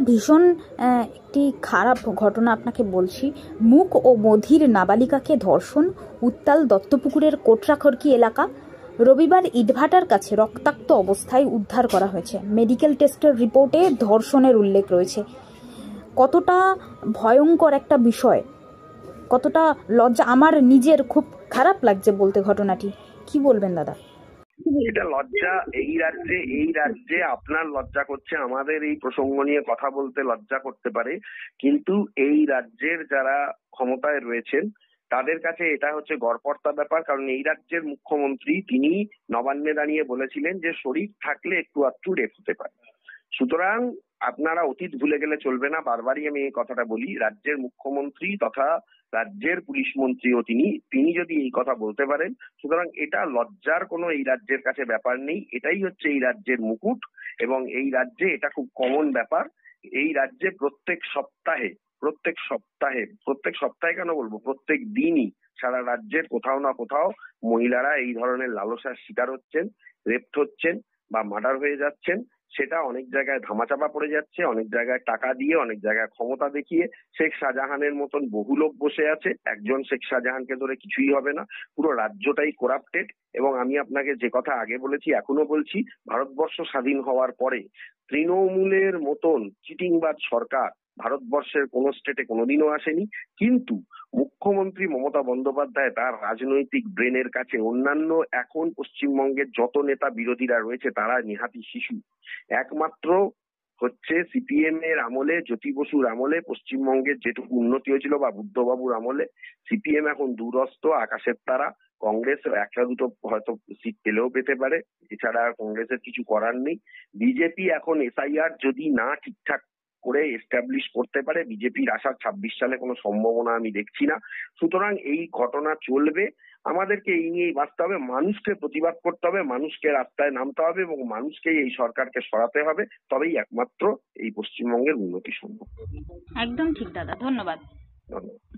ভীষণ একটি খারাপ ঘটনা আপনাকে বলছি। মুখ ও বধির নাবালিকাকে ধর্ষণ, উত্তাল দত্তপুকুরের কোটরাখড়কি এলাকা। রবিবার ইটভাটার কাছে রক্তাক্ত অবস্থায় উদ্ধার করা হয়েছে। মেডিকেল টেস্টের রিপোর্টে ধর্ষণের উল্লেখ রয়েছে। কতটা ভয়ঙ্কর একটা বিষয়, কতটা লজ্জা! আমার নিজের খুব খারাপ লাগছে বলতে ঘটনাটি। কি বলবেন দাদা? এটা লজ্জা। এই রাজ্যে আপনার লজ্জা করছে, আমাদের এই প্রসঙ্গ নিয়ে কথা বলতে লজ্জা করতে পারে, কিন্তু এই রাজ্যের যারা ক্ষমতায় রয়েছেন তাদের কাছে এটা হচ্ছে গড়পড়তা ব্যাপার। কারণ এই রাজ্যের মুখ্যমন্ত্রী তিনি নবান্নে দাঁড়িয়ে বলেছিলেন যে শরীর থাকলে একটু আধটু রেপ হতে পারে। সুতরাং আপনারা অতীত ভুলে গেলে চলবে না। বারবারই আমি এই কথাটা বলি, রাজ্যের মুখ্যমন্ত্রী তথা রাজ্যের পুলিশ মন্ত্রীও তিনি যদি এই কথা বলতে পারেন, সুতরাং এটা লজ্জার কোনো এই রাজ্যের কাছে ব্যাপার নেই। এটাই হচ্ছে এই রাজ্যের মুকুট, এবং এই রাজ্যে এটা খুব কমন ব্যাপার। এই রাজ্যে প্রত্যেক সপ্তাহে কেন বলবো, প্রত্যেক দিনই সারা রাজ্যের কোথাও না কোথাও মহিলারা এই ধরনের লালসার শিকার হচ্ছেন, রেপ্ট হচ্ছেন বা মার্ডার হয়ে যাচ্ছেন। সেটা অনেক জায়গায় ধামাচাপা পড়ে যাচ্ছে, অনেক জায়গায় টাকা দিয়ে, অনেক জায়গায় ক্ষমতা দেখিয়ে। শেখ শাহজাহানের মতন বহু লোক বসে আছে, একজন শেখ শাহজাহানকে ধরে কিছুই হবে না। পুরো রাজ্যটাই করাপ্টেড। এবং আমি আপনাকে যে কথা আগে বলেছি এখনো বলছি, ভারতবর্ষ স্বাধীন হওয়ার পরে তৃণমূলের মতন চিটিংবাজ সরকার ভারতবর্ষের কোন স্টেটে কোনোদিনও আসেনি। কিন্তু মুখ্যমন্ত্রী মমতা বন্দ্যোপাধ্যায় তার রাজনৈতিক ব্রেনের কাছে অন্যান্য এখন পশ্চিমবঙ্গের যত নেতা বিরোধীরা রয়েছে তারা নিহাতি শিশু। একমাত্র হচ্ছে সিপিএম এর আমলে, জ্যোতি বসুর আমলে পশ্চিমবঙ্গের যেটুকু উন্নতি হয়েছিল, বা বুদ্ধবাবুর আমলে, সিপিএম এখন দূরস্থ আকাশের তারা। কংগ্রেস একটা দুটো হয়তো সিট পেলেও পেতে পারে, এছাড়া কংগ্রেসের কিছু করার নেই। বিজেপি এখন এসআইআর যদি না ঠিকঠাক করে এস্টাবলিশ করতে পারে, বিজেপির আসার 26 সালে কোনো সম্ভাবনা আমি দেখছি না। সুতরাং এই ঘটনা চলবে, আমাদেরকে এই নিয়েই বাঁচতে হবে, মানুষকে প্রতিবাদ করতে হবে, মানুষকে রাস্তায় নামতে হবে এবং মানুষকে এই সরকারকে সরাতে হবে। তবেই একমাত্র এই পশ্চিমবঙ্গের উন্নতি সম্ভব। একদম ঠিক দাদা, ধন্যবাদ। ধন্যবাদ।